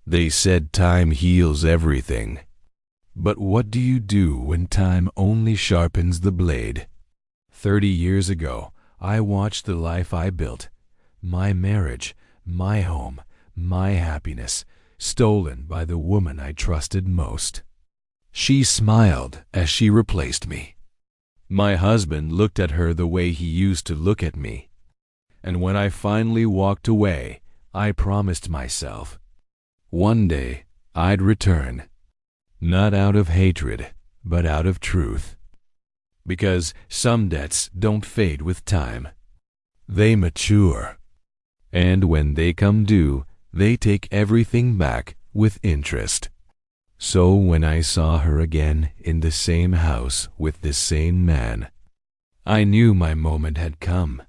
They said time heals everything. But what do you do when time only sharpens the blade? 30 years ago, I watched the life I built, my marriage, my home, my happiness, stolen by the woman I trusted most. She smiled as she replaced me. My husband looked at her the way he used to look at me. And when I finally walked away, I promised myself, one day I'd return. Not out of hatred, but out of truth. Because some debts don't fade with time. They mature. And when they come due, they take everything back with interest. So when I saw her again in the same house with the same man, I knew my moment had come.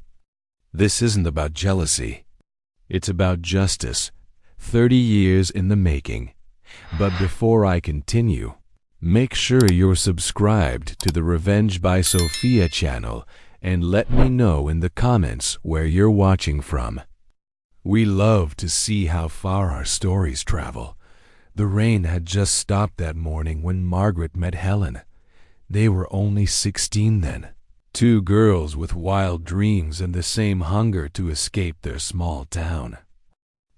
This isn't about jealousy. It's about justice, 30 years in the making. But before I continue, make sure you're subscribed to the Revenge by Sophia channel and let me know in the comments where you're watching from. We love to see how far our stories travel. The rain had just stopped that morning when Margaret met Helen. They were only 16 then. Two girls with wild dreams and the same hunger to escape their small town.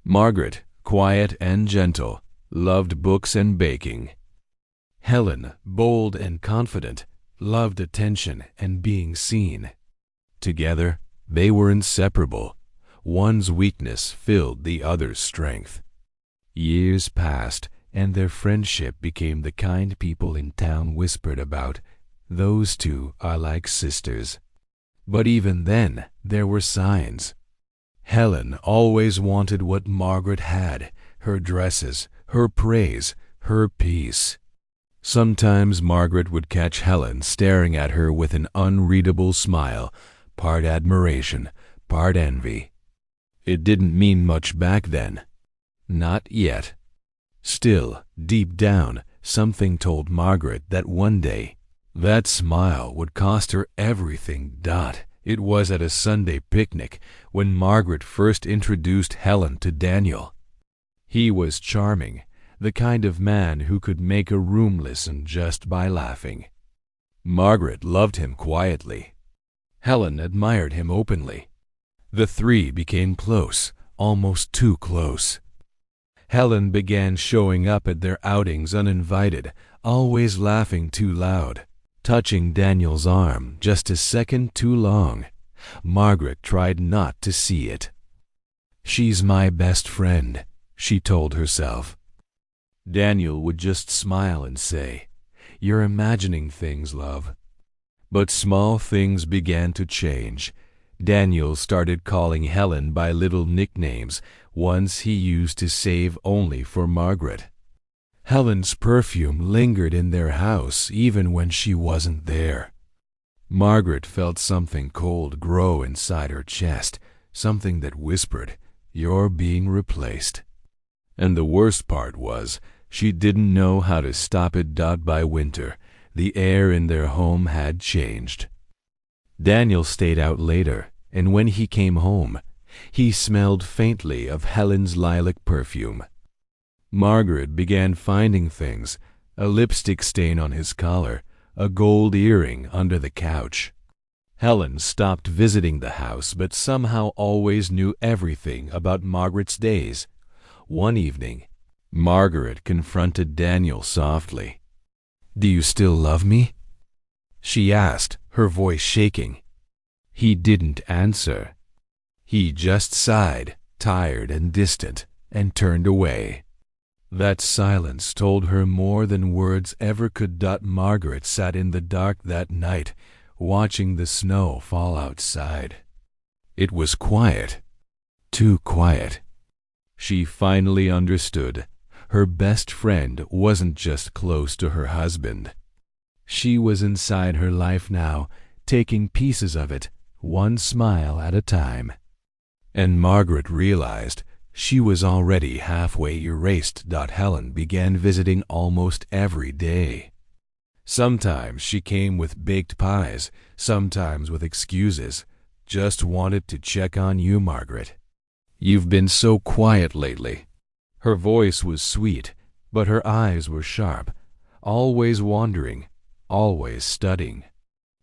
Margaret, quiet and gentle, loved books and baking. Helen, bold and confident, loved attention and being seen. Together, they were inseparable. One's weakness filled the other's strength. Years passed, and their friendship became the kind people in town whispered about. Those two are like sisters. But even then, there were signs. Helen always wanted what Margaret had, her dresses, her praise, her peace. Sometimes Margaret would catch Helen staring at her with an unreadable smile, part admiration, part envy. It didn't mean much back then. Not yet. Still, deep down, something told Margaret that one day, that smile would cost her everything. It was at a Sunday picnic when Margaret first introduced Helen to Daniel. He was charming, the kind of man who could make a room listen just by laughing. Margaret loved him quietly. Helen admired him openly. The three became close, almost too close. Helen began showing up at their outings uninvited, always laughing too loud, touching Daniel's arm just a second too long. Margaret tried not to see it. "She's my best friend," she told herself. Daniel would just smile and say, "You're imagining things, love." But small things began to change. Daniel started calling Helen by little nicknames, ones he used to save only for Margaret. Helen's perfume lingered in their house even when she wasn't there. Margaret felt something cold grow inside her chest, something that whispered, "You're being replaced." And the worst part was, she didn't know how to stop it. By winter, the air in their home had changed. Daniel stayed out later, and when he came home, he smelled faintly of Helen's lilac perfume. Margaret began finding things, a lipstick stain on his collar, a gold earring under the couch. Helen stopped visiting the house, but somehow always knew everything about Margaret's days. One evening, Margaret confronted Daniel softly. "Do you still love me?" she asked, her voice shaking. He didn't answer. He just sighed, tired and distant, and turned away. That silence told her more than words ever could. Margaret sat in the dark that night, watching the snow fall outside. It was quiet, too quiet. She finally understood. Her best friend wasn't just close to her husband. She was inside her life now, taking pieces of it, one smile at a time. And Margaret realized she was already halfway erased. Helen began visiting almost every day. Sometimes she came with baked pies, sometimes with excuses. "Just wanted to check on you, Margaret. You've been so quiet lately." Her voice was sweet, but her eyes were sharp, always wandering, always studying.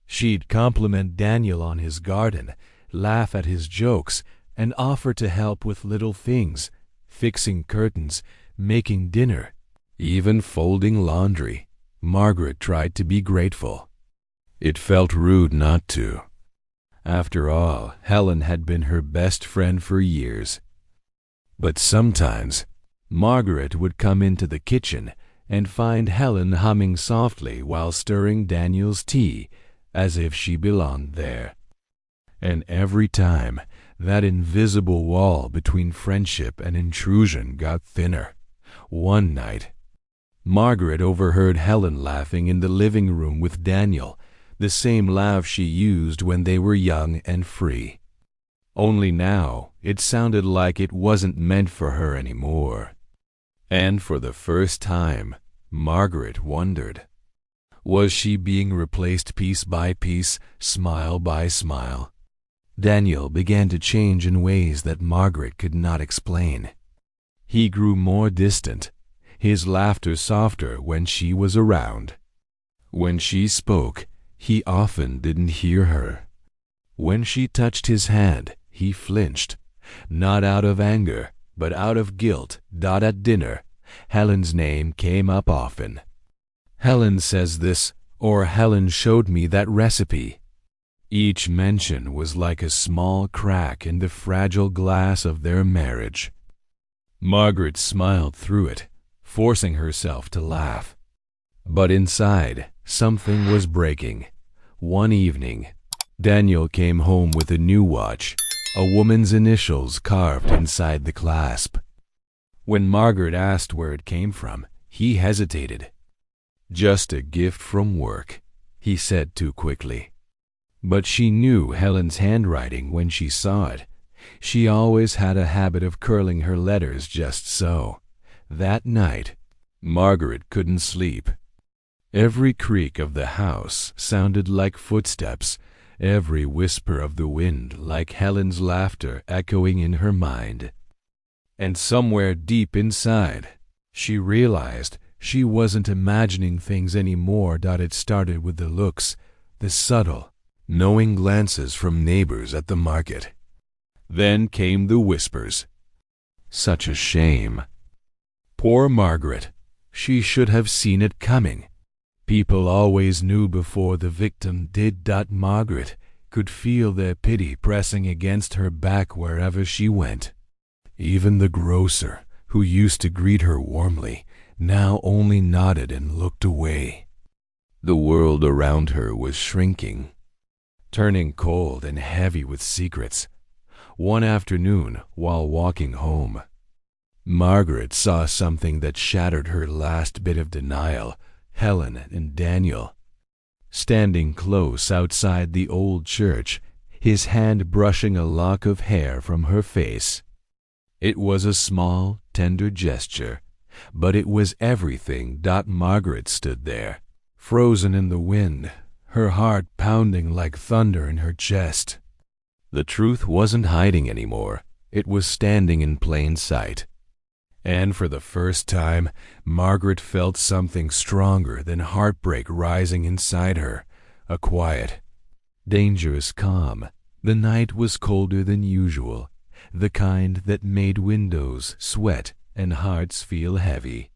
She'd compliment Daniel on his garden, laugh at his jokes, and offer to help with little things, fixing curtains, making dinner, even folding laundry. Margaret tried to be grateful. It felt rude not to. After all, Helen had been her best friend for years. But sometimes, Margaret would come into the kitchen and find Helen humming softly while stirring Daniel's tea, as if she belonged there. And every time, that invisible wall between friendship and intrusion got thinner. One night, Margaret overheard Helen laughing in the living room with Daniel, the same laugh she used when they were young and free. Only now, it sounded like it wasn't meant for her anymore. And for the first time, Margaret wondered, was she being replaced piece by piece, smile by smile? Daniel began to change in ways that Margaret could not explain. He grew more distant, his laughter softer when she was around. When she spoke, he often didn't hear her. When she touched his hand, he flinched, not out of anger, but out of guilt. At dinner, Helen's name came up often. Helen says this, or Helen showed me that recipe. Each mention was like a small crack in the fragile glass of their marriage. Margaret smiled through it, forcing herself to laugh. But inside, something was breaking. One evening, Daniel came home with a new watch, a woman's initials carved inside the clasp. When Margaret asked where it came from, he hesitated. "Just a gift from work," he said too quickly. But she knew Helen's handwriting when she saw it. She always had a habit of curling her letters just so. That night, Margaret couldn't sleep. Every creak of the house sounded like footsteps, every whisper of the wind like Helen's laughter echoing in her mind. And somewhere deep inside, she realized she wasn't imagining things anymore. It started with the looks, the subtle, knowing glances from neighbors at the market. Then came the whispers. Such a shame. Poor Margaret. She should have seen it coming. People always knew before the victim did. Margaret could feel their pity pressing against her back wherever she went. Even the grocer, who used to greet her warmly, now only nodded and looked away. The world around her was shrinking, turning cold and heavy with secrets. One afternoon, while walking home, Margaret saw something that shattered her last bit of denial. Helen and Daniel, standing close outside the old church, his hand brushing a lock of hair from her face. It was a small, tender gesture, but it was everything. Margaret stood there, frozen in the wind, her heart pounding like thunder in her chest. The truth wasn't hiding anymore. It was standing in plain sight. And for the first time, Margaret felt something stronger than heartbreak rising inside her, a quiet, dangerous calm. The night was colder than usual, the kind that made windows sweat and hearts feel heavy.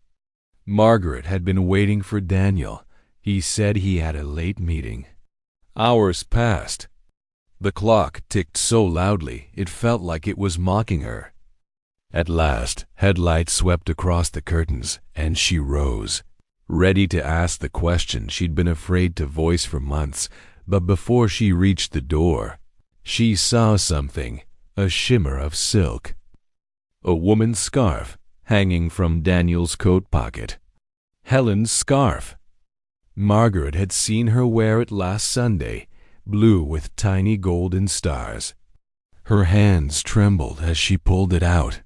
Margaret had been waiting for Daniel. He said he had a late meeting. Hours passed. The clock ticked so loudly it felt like it was mocking her. At last, headlights swept across the curtains, and she rose, ready to ask the question she'd been afraid to voice for months. But before she reached the door, she saw something, a shimmer of silk. A woman's scarf hanging from Daniel's coat pocket. Helen's scarf. Margaret had seen her wear it last Sunday, blue with tiny golden stars. Her hands trembled as she pulled it out,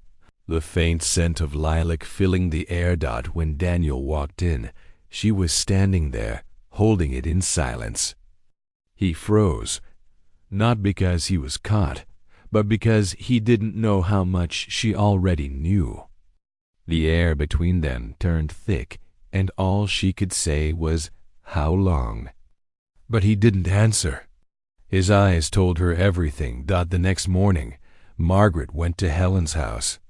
the faint scent of lilac filling the air. When Daniel walked in, she was standing there, holding it in silence. He froze, not because he was caught, but because he didn't know how much she already knew. The air between them turned thick, and all she could say was, "How long?" But he didn't answer. His eyes told her everything. The next morning, Margaret went to Helen's house.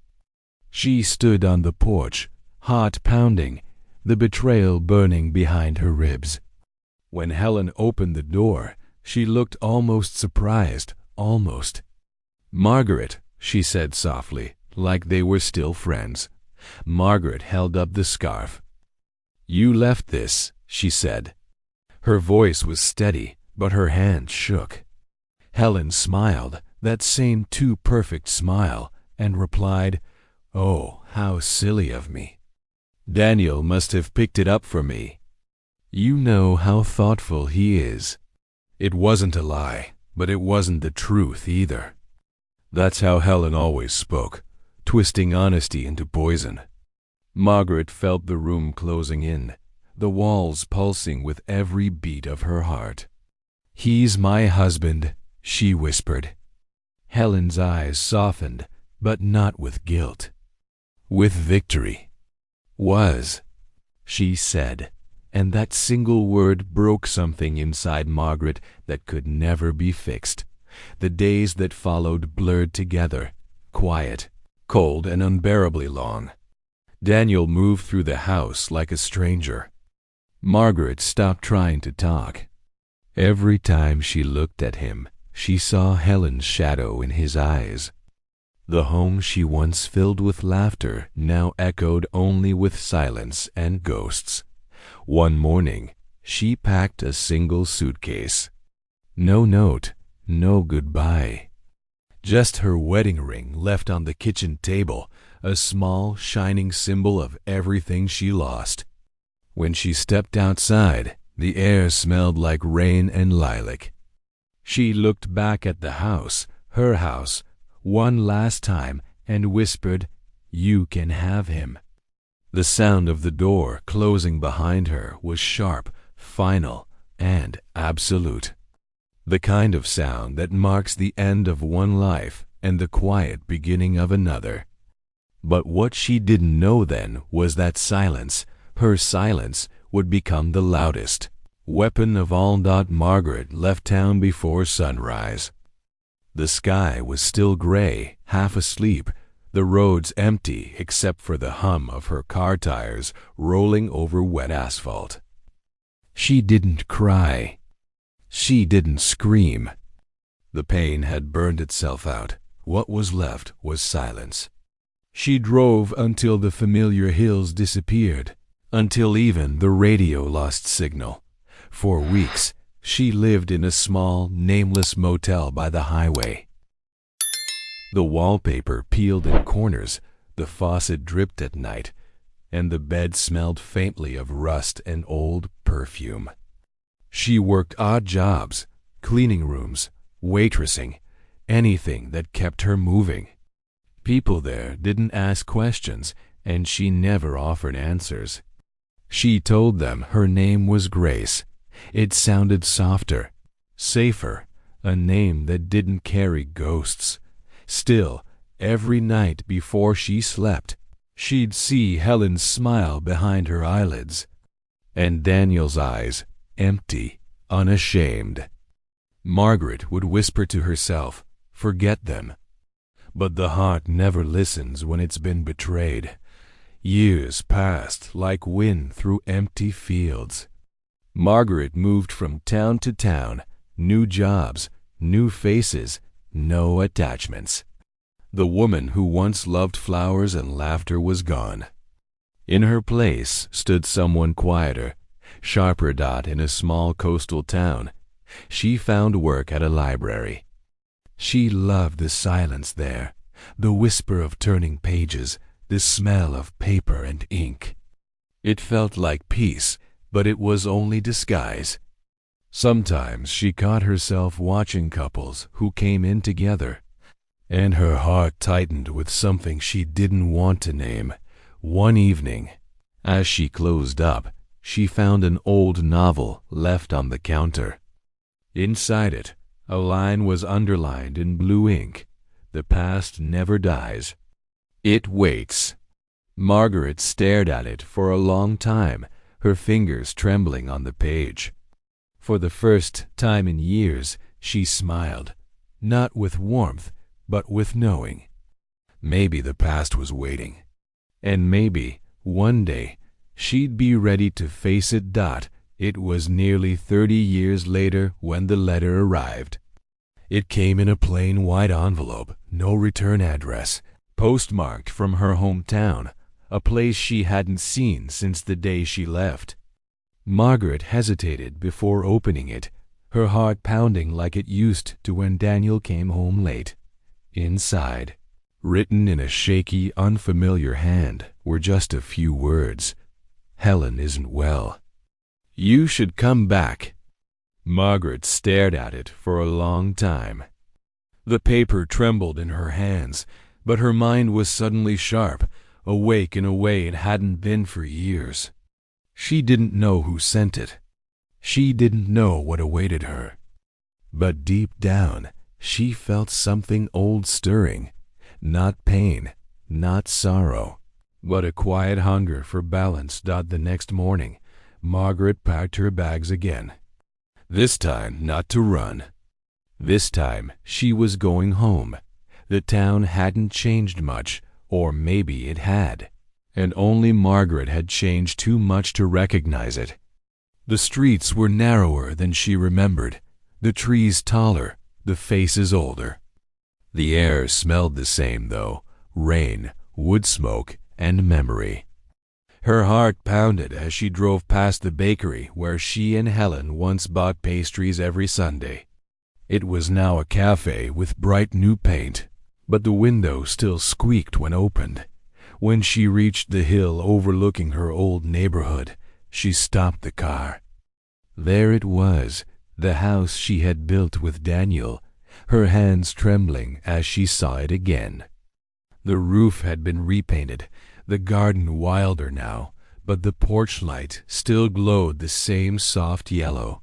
She stood on the porch, heart pounding, the betrayal burning behind her ribs. When Helen opened the door, she looked almost surprised, almost. "Margaret," she said softly, like they were still friends. Margaret held up the scarf. "You left this," she said. Her voice was steady, but her hand shook. Helen smiled, that same too perfect smile, and replied, "Oh, how silly of me. Daniel must have picked it up for me. You know how thoughtful he is." It wasn't a lie, but it wasn't the truth either. That's how Helen always spoke, twisting honesty into poison. Margaret felt the room closing in, the walls pulsing with every beat of her heart. "He's my husband," she whispered. Helen's eyes softened, but not with guilt. With victory. "Was," she said, and that single word broke something inside Margaret that could never be fixed. The days that followed blurred together, quiet, cold, and unbearably long. Daniel moved through the house like a stranger. Margaret stopped trying to talk. Every time she looked at him, she saw Helen's shadow in his eyes. The home she once filled with laughter now echoed only with silence and ghosts. One morning, she packed a single suitcase. No note, no goodbye. Just her wedding ring left on the kitchen table, a small, shining symbol of everything she lost. When she stepped outside, the air smelled like rain and lilac. She looked back at the house, her house, one last time and whispered, "You can have him." The sound of the door closing behind her was sharp, final, and absolute. The kind of sound that marks the end of one life and the quiet beginning of another. But what she didn't know then was that silence, her silence, would become the loudest weapon of all. Margaret left town before sunrise. The sky was still gray, half asleep, the roads empty except for the hum of her car tires rolling over wet asphalt. She didn't cry. She didn't scream. The pain had burned itself out. What was left was silence. She drove until the familiar hills disappeared, until even the radio lost signal. For weeks, she lived in a small, nameless motel by the highway. The wallpaper peeled in corners, the faucet dripped at night, and the bed smelled faintly of rust and old perfume. She worked odd jobs, cleaning rooms, waitressing, anything that kept her moving. People there didn't ask questions, and she never offered answers. She told them her name was Grace. It sounded softer, safer, a name that didn't carry ghosts. Still, every night before she slept, she'd see Helen's smile behind her eyelids, and Daniel's eyes, empty, unashamed. Margaret would whisper to herself, "Forget them." But the heart never listens when it's been betrayed. Years passed like wind through empty fields. Margaret moved from town to town, new jobs, new faces, no attachments. The woman who once loved flowers and laughter was gone. In her place stood someone quieter, sharper. In a small coastal town, she found work at a library. She loved the silence there, the whisper of turning pages, the smell of paper and ink. It felt like peace, but it was only disguise. Sometimes she caught herself watching couples who came in together, and her heart tightened with something she didn't want to name. One evening, as she closed up, she found an old novel left on the counter. Inside it, a line was underlined in blue ink. "The past never dies. It waits." Margaret stared at it for a long time, her fingers trembling on the page. For the first time in years, she smiled, not with warmth, but with knowing. Maybe the past was waiting. And maybe, one day, she'd be ready to face it. It was nearly 30 years later when the letter arrived. It came in a plain white envelope, no return address, postmarked from her hometown, a place she hadn't seen since the day she left. Margaret hesitated before opening it, her heart pounding like it used to when Daniel came home late. Inside, written in a shaky, unfamiliar hand, were just a few words. "Helen isn't well. You should come back." Margaret stared at it for a long time. The paper trembled in her hands, but her mind was suddenly sharp, awake in a way it hadn't been for years. She didn't know who sent it. She didn't know what awaited her. But deep down, she felt something old stirring. Not pain, not sorrow, but a quiet hunger for balance. The next morning, Margaret packed her bags again. This time, not to run. This time, she was going home. The town hadn't changed much, or maybe it had, and only Margaret had changed too much to recognize it. The streets were narrower than she remembered, the trees taller, the faces older. The air smelled the same, though: rain, wood smoke, and memory. Her heart pounded as she drove past the bakery where she and Helen once bought pastries every Sunday. It was now a cafe with bright new paint, but the window still squeaked when opened. When she reached the hill overlooking her old neighborhood, she stopped the car. There it was, the house she had built with Daniel, her hands trembling as she saw it again. The roof had been repainted, the garden wilder now, but the porch light still glowed the same soft yellow.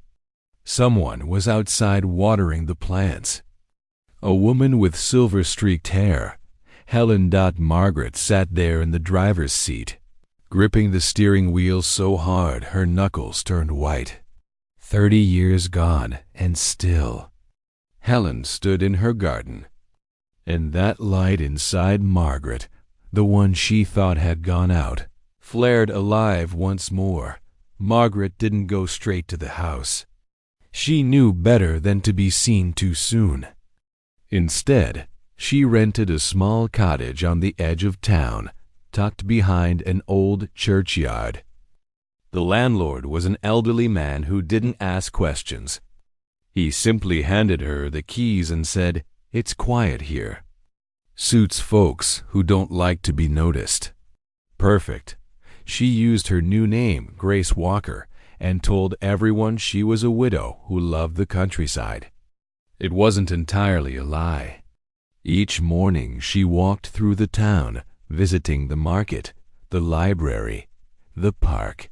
Someone was outside watering the plants. A woman with silver-streaked hair. Helen. Margaret sat there in the driver's seat, gripping the steering wheel so hard her knuckles turned white. 30 years gone, and still. Helen stood in her garden, and that light inside Margaret, the one she thought had gone out, flared alive once more. Margaret didn't go straight to the house. She knew better than to be seen too soon. Instead, she rented a small cottage on the edge of town, tucked behind an old churchyard. The landlord was an elderly man who didn't ask questions. He simply handed her the keys and said, "It's quiet here. Suits folks who don't like to be noticed." Perfect. She used her new name, Grace Walker, and told everyone she was a widow who loved the countryside. It wasn't entirely a lie. Each morning she walked through the town, visiting the market, the library, the park.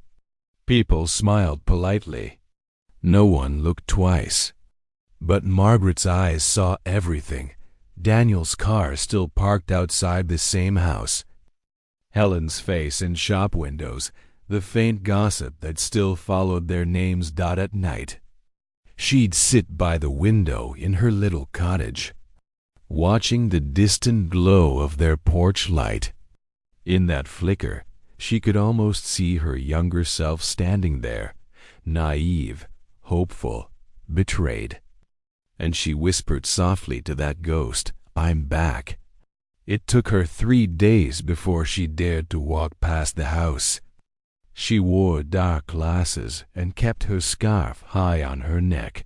People smiled politely. No one looked twice. But Margaret's eyes saw everything. Daniel's car still parked outside the same house. Helen's face in shop windows, the faint gossip that still followed their names. At night, she'd sit by the window in her little cottage, watching the distant glow of their porch light. In that flicker, she could almost see her younger self standing there, naive, hopeful, betrayed. And she whispered softly to that ghost, "I'm back." It took her 3 days before she dared to walk past the house. She wore dark glasses and kept her scarf high on her neck.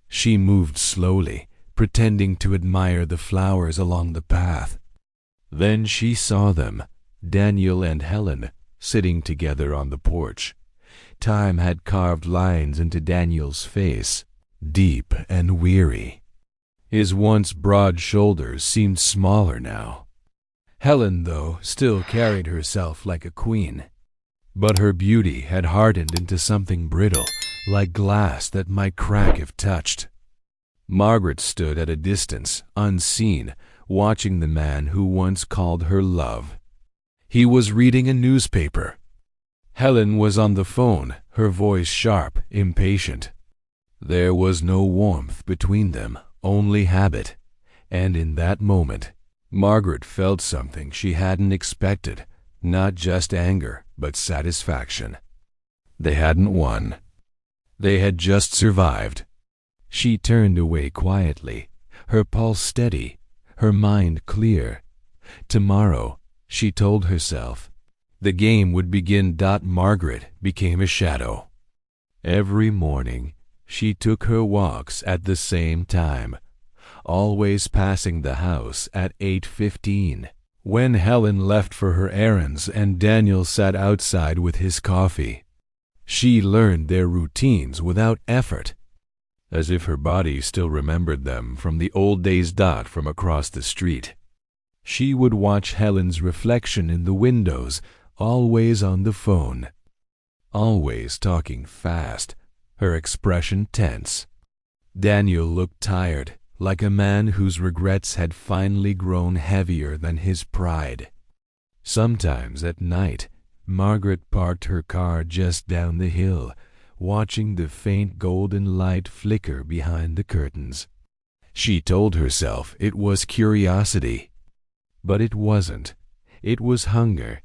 She moved slowly, pretending to admire the flowers along the path. Then she saw them, Daniel and Helen, sitting together on the porch. Time had carved lines into Daniel's face, deep and weary. His once broad shoulders seemed smaller now. Helen, though, still carried herself like a queen. But her beauty had hardened into something brittle, like glass that might crack if touched. Margaret stood at a distance, unseen, watching the man who once called her love. He was reading a newspaper. Helen was on the phone, her voice sharp, impatient. There was no warmth between them, only habit. And in that moment, Margaret felt something she hadn't expected, not just anger, but satisfaction. They hadn't won. They had just survived. She turned away quietly, her pulse steady, her mind clear. Tomorrow, she told herself, the game would begin. Margaret became a shadow. Every morning, she took her walks at the same time, always passing the house at 8:15. When Helen left for her errands and Daniel sat outside with his coffee, she learned their routines without effort, as if her body still remembered them from the old days. From across the street, she would watch Helen's reflection in the windows, always on the phone, always talking fast, her expression tense. Daniel looked tired, like a man whose regrets had finally grown heavier than his pride. Sometimes at night, Margaret parked her car just down the hill, watching the faint golden light flicker behind the curtains. She told herself it was curiosity, but it wasn't. It was hunger,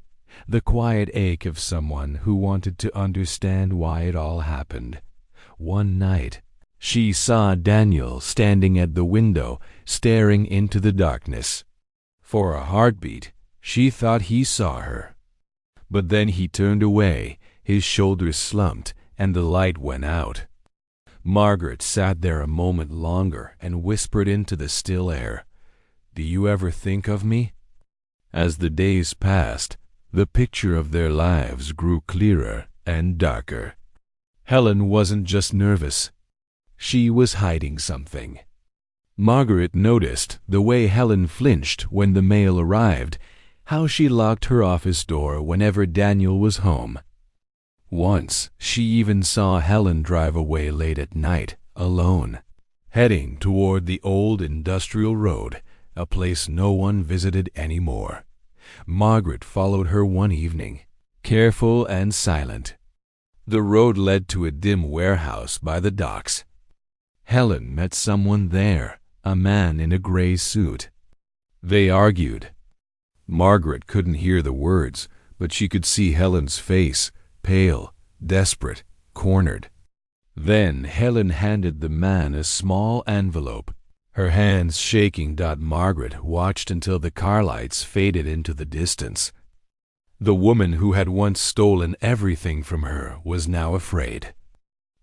the quiet ache of someone who wanted to understand why it all happened. One night, she saw Daniel standing at the window, staring into the darkness. For a heartbeat, she thought he saw her. But then he turned away, his shoulders slumped, and the light went out. Margaret sat there a moment longer and whispered into the still air, "Do you ever think of me?" As the days passed, the picture of their lives grew clearer and darker. Helen wasn't just nervous. She was hiding something. Margaret noticed the way Helen flinched when the mail arrived, how she locked her office door whenever Daniel was home. Once, she even saw Helen drive away late at night, alone, heading toward the old industrial road, a place no one visited anymore. Margaret followed her one evening, careful and silent. The road led to a dim warehouse by the docks. Helen met someone there, a man in a gray suit. They argued. Margaret couldn't hear the words, but she could see Helen's face, pale, desperate, cornered. Then Helen handed the man a small envelope, her hands shaking. Margaret watched until the car lights faded into the distance. The woman who had once stolen everything from her was now afraid.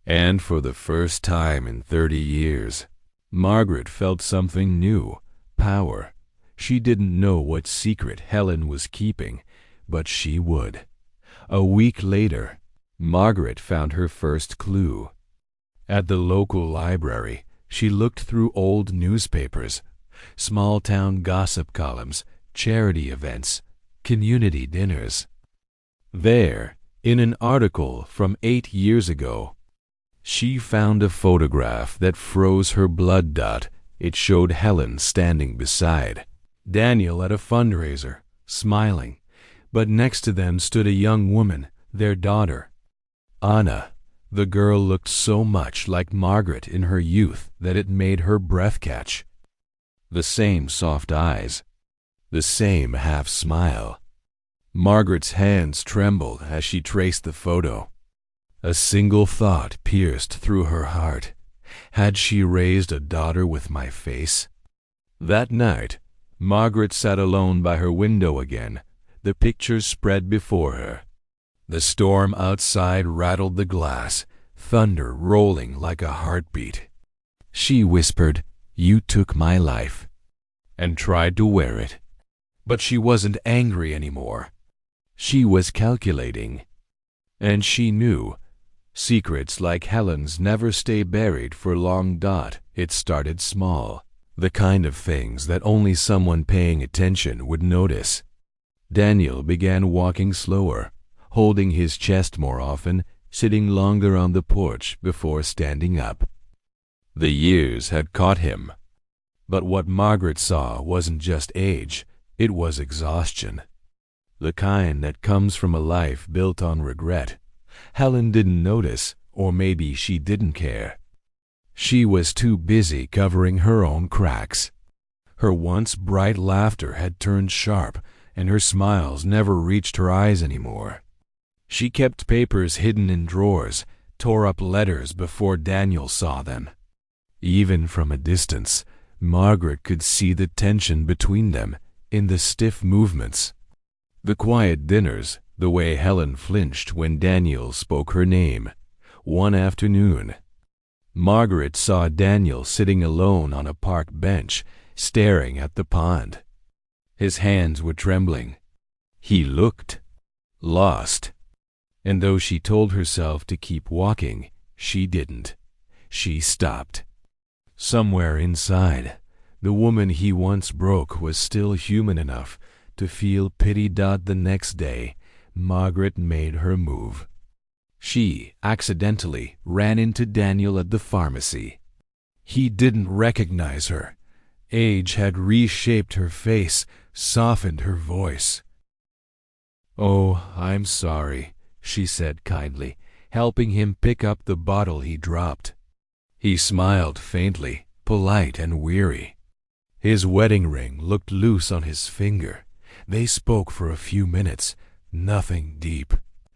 And for the first time in 30 years, Margaret felt something new, power. She didn't know what secret Helen was keeping, but she would. A week later, Margaret found her first clue. At the local library, she looked through old newspapers, small-town gossip columns, charity events, community dinners. There, in an article from 8 years ago, she found a photograph that froze her blood. It showed Helen standing beside Daniel at a fundraiser, smiling, but next to them stood a young woman, their daughter, Anna. The girl looked so much like Margaret in her youth that it made her breath catch. The same soft eyes, the same half-smile. Margaret's hands trembled as she traced the photo. A single thought pierced through her heart. Had she raised a daughter with my face? That night, Margaret sat alone by her window again, the pictures spread before her. The storm outside rattled the glass, thunder rolling like a heartbeat. She whispered, "You took my life," and tried to wear it. But she wasn't angry anymore. She was calculating. And she knew, secrets like Helen's never stay buried for long. It started small, the kind of things that only someone paying attention would notice. Daniel began walking slower, holding his chest more often, sitting longer on the porch before standing up. The years had caught him. But what Margaret saw wasn't just age, it was exhaustion. the kind that comes from a life built on regret. Helen didn't notice, or maybe she didn't care. She was too busy covering her own cracks. Her once bright laughter had turned sharp, and her smiles never reached her eyes anymore. She kept papers hidden in drawers, tore up letters before Daniel saw them. Even from a distance, Margaret could see the tension between them in the stiff movements. The quiet dinners, the way Helen flinched when Daniel spoke her name. One afternoon, Margaret saw Daniel sitting alone on a park bench, staring at the pond. His hands were trembling. He looked lost. And though she told herself to keep walking, she didn't. She stopped. Somewhere inside, the woman he once broke was still human enough to feel pity. The next day, Margaret made her move. She accidentally ran into Daniel at the pharmacy. He didn't recognize her. Age had reshaped her face, softened her voice. "Oh, I'm sorry," she said kindly, helping him pick up the bottle he dropped. He smiled faintly, polite and weary. His wedding ring looked loose on his finger. They spoke for a few minutes, nothing deep.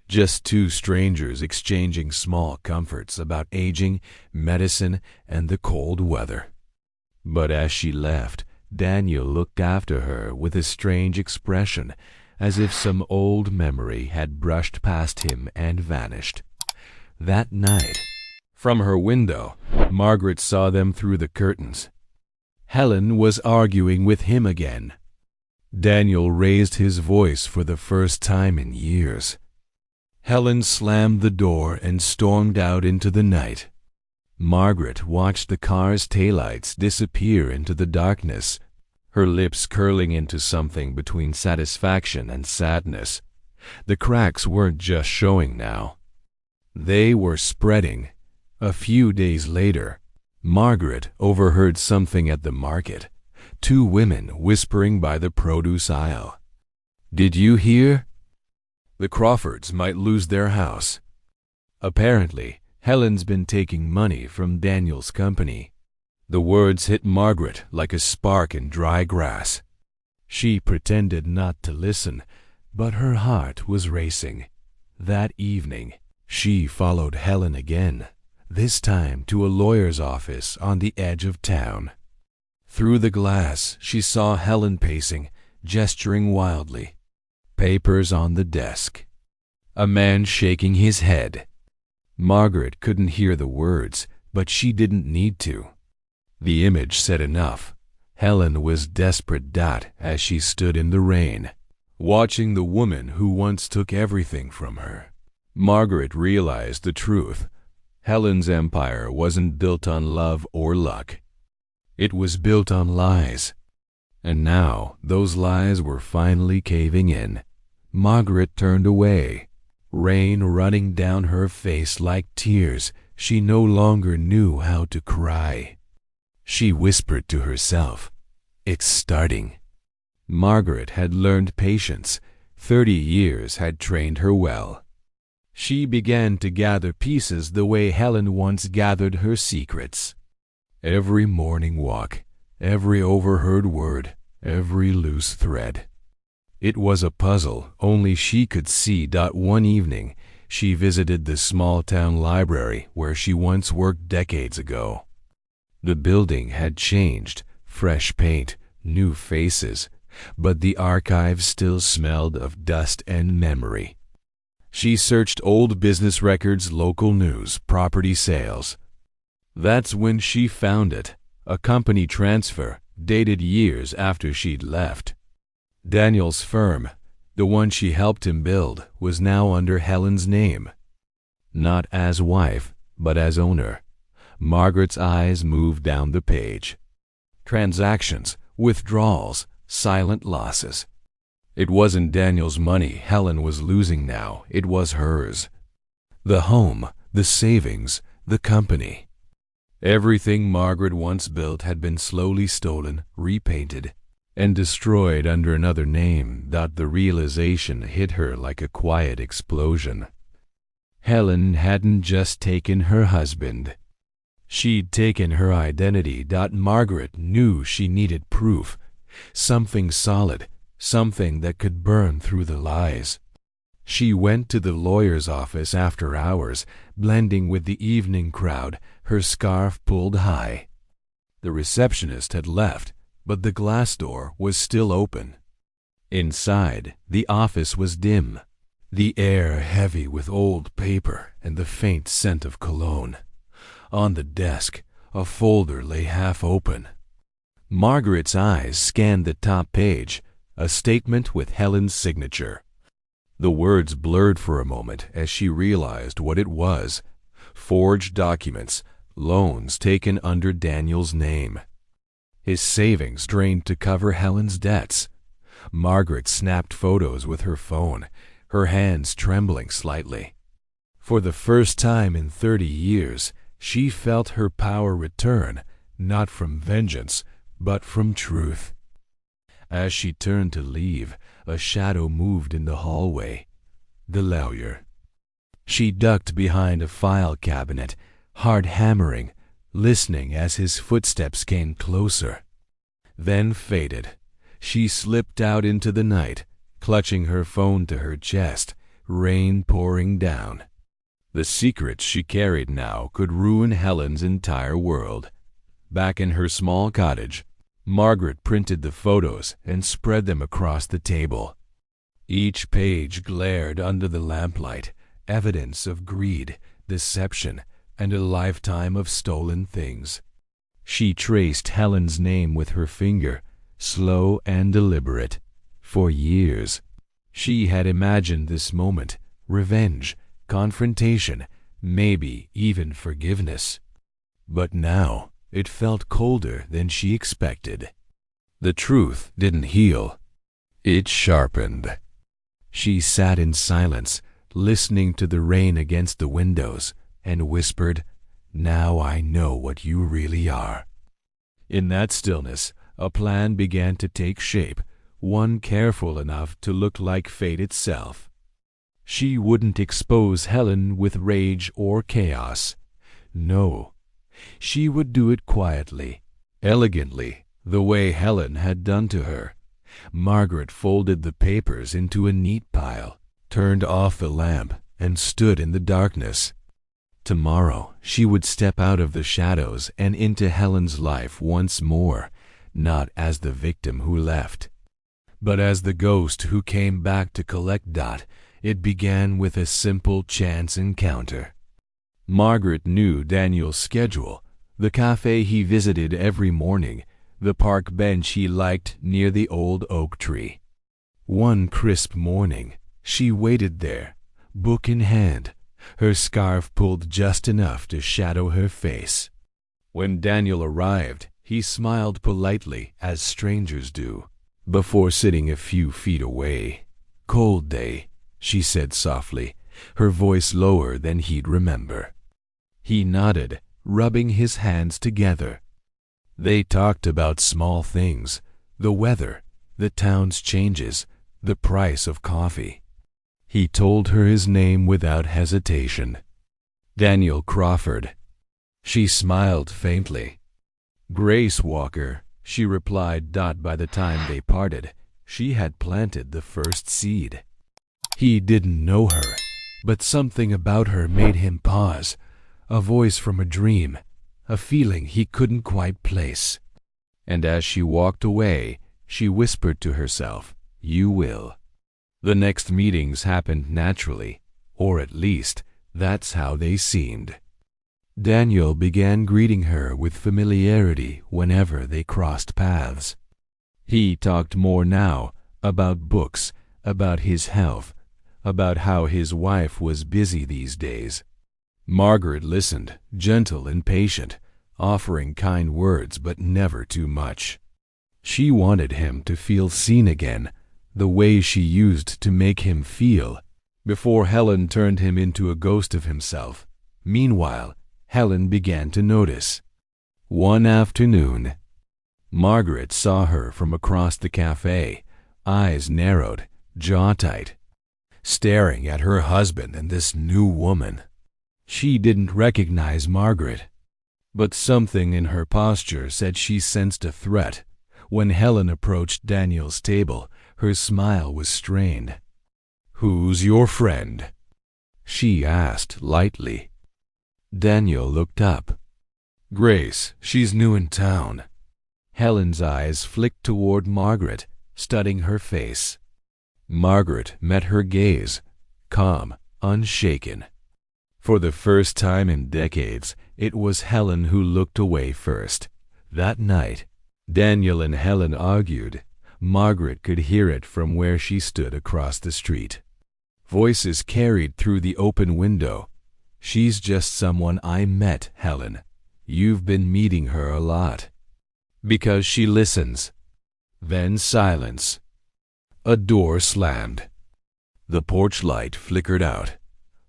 Just two strangers exchanging small comforts about aging, medicine, and the cold weather. But as she left, Daniel looked after her with a strange expression, as if some old memory had brushed past him and vanished. That night, from her window, Margaret saw them through the curtains. Helen was arguing with him again. Daniel raised his voice for the first time in years. Helen slammed the door and stormed out into the night. Margaret watched the car's taillights disappear into the darkness, her lips curling into something between satisfaction and sadness. The cracks weren't just showing now. They were spreading. A few days later, Margaret overheard something at the market, two women whispering by the produce aisle. "Did you hear? The Crawfords might lose their house. Apparently, Helen's been taking money from Daniel's company." The words hit Margaret like a spark in dry grass. She pretended not to listen, but her heart was racing. That evening, she followed Helen again, this time to a lawyer's office on the edge of town. Through the glass, she saw Helen pacing, gesturing wildly. Papers on the desk. A man shaking his head. Margaret couldn't hear the words, but she didn't need to. The image said enough. Helen was desperate as she stood in the rain, watching the woman who once took everything from her. Margaret realized the truth. Helen's empire wasn't built on love or luck. It was built on lies. And now those lies were finally caving in. Margaret turned away, rain running down her face like tears. She no longer knew how to cry. She whispered to herself, "It's starting." Margaret had learned patience. 30 years had trained her well. She began to gather pieces the way Helen once gathered her secrets. Every morning walk, every overheard word, every loose thread. It was a puzzle only she could see. One evening, she visited the small-town library where she once worked decades ago. The building had changed, fresh paint, new faces, but the archives still smelled of dust and memory. She searched old business records, local news, property sales. That's when she found it, a company transfer dated years after she'd left. Daniel's firm, the one she helped him build, was now under Helen's name. Not as wife, but as owner. Margaret's eyes moved down the page. Transactions, withdrawals, silent losses. It wasn't Daniel's money Helen was losing now, it was hers. The home, the savings, the company. Everything Margaret once built had been slowly stolen, repainted. and destroyed under another name. The realization hit her like a quiet explosion. Helen hadn't just taken her husband. She'd taken her identity. Margaret knew she needed proof, something solid, something that could burn through the lies. She went to the lawyer's office after hours, blending with the evening crowd, her scarf pulled high. The receptionist had left, but the glass door was still open. Inside, the office was dim, the air heavy with old paper and the faint scent of cologne. On the desk, a folder lay half open. Margaret's eyes scanned the top page, a statement with Helen's signature. The words blurred for a moment as she realized what it was: forged documents, loans taken under Daniel's name. His savings drained to cover Helen's debts. Margaret snapped photos with her phone, her hands trembling slightly. For the first time in 30 years, she felt her power return, not from vengeance, but from truth. As she turned to leave, a shadow moved in the hallway. The lawyer. She ducked behind a file cabinet, heart hammering, listening as his footsteps came closer. Then faded. She slipped out into the night, clutching her phone to her chest, rain pouring down. The secrets she carried now could ruin Helen's entire world. Back in her small cottage, Margaret printed the photos and spread them across the table. Each page glared under the lamplight, evidence of greed, deception, and a lifetime of stolen things. She traced Helen's name with her finger, slow and deliberate. For years, she had imagined this moment: revenge, confrontation, maybe even forgiveness. But now it felt colder than she expected. The truth didn't heal. It sharpened. She sat in silence, listening to the rain against the windows, and whispered, "Now I know what you really are." In that stillness, a plan began to take shape, one careful enough to look like fate itself. She wouldn't expose Helen with rage or chaos. No, she would do it quietly, elegantly, the way Helen had done to her. Margaret folded the papers into a neat pile, turned off the lamp, and stood in the darkness. Tomorrow she would step out of the shadows and into Helen's life once more, not as the victim who left, but as the ghost who came back to collect. It began with a simple chance encounter. Margaret knew Daniel's schedule, the cafe he visited every morning, the park bench he liked near the old oak tree. One crisp morning, she waited there, book in hand, her scarf pulled just enough to shadow her face. When Daniel arrived, he smiled politely, as strangers do, before sitting a few feet away. "Cold day," she said softly, her voice lower than he'd remember. He nodded, rubbing his hands together. They talked about small things: the weather, the town's changes, the price of coffee. He told her his name without hesitation: Daniel Crawford. She smiled faintly. "Grace Walker," she replied. By the time they parted, she had planted the first seed. He didn't know her, but something about her made him pause, a voice from a dream, a feeling he couldn't quite place. And as she walked away, she whispered to herself, "You will." The next meetings happened naturally, or at least, that's how they seemed. Daniel began greeting her with familiarity whenever they crossed paths. He talked more now, about books, about his health, about how his wife was busy these days. Margaret listened, gentle and patient, offering kind words but never too much. She wanted him to feel seen again, the way she used to make him feel, before Helen turned him into a ghost of himself. Meanwhile, Helen began to notice. One afternoon, Margaret saw her from across the cafe, eyes narrowed, jaw tight, staring at her husband and this new woman. She didn't recognize Margaret, but something in her posture said she sensed a threat. When Helen approached Daniel's table, her smile was strained. "Who's your friend?" she asked lightly. Daniel looked up. "Grace, she's new in town." Helen's eyes flicked toward Margaret, studying her face. Margaret met her gaze, calm, unshaken. For the first time in decades, it was Helen who looked away first. That night, Daniel and Helen argued. Margaret could hear it from where she stood across the street. Voices carried through the open window. "She's just someone I met, Helen. You've been meeting her a lot. Because she listens." Then silence. A door slammed. The porch light flickered out.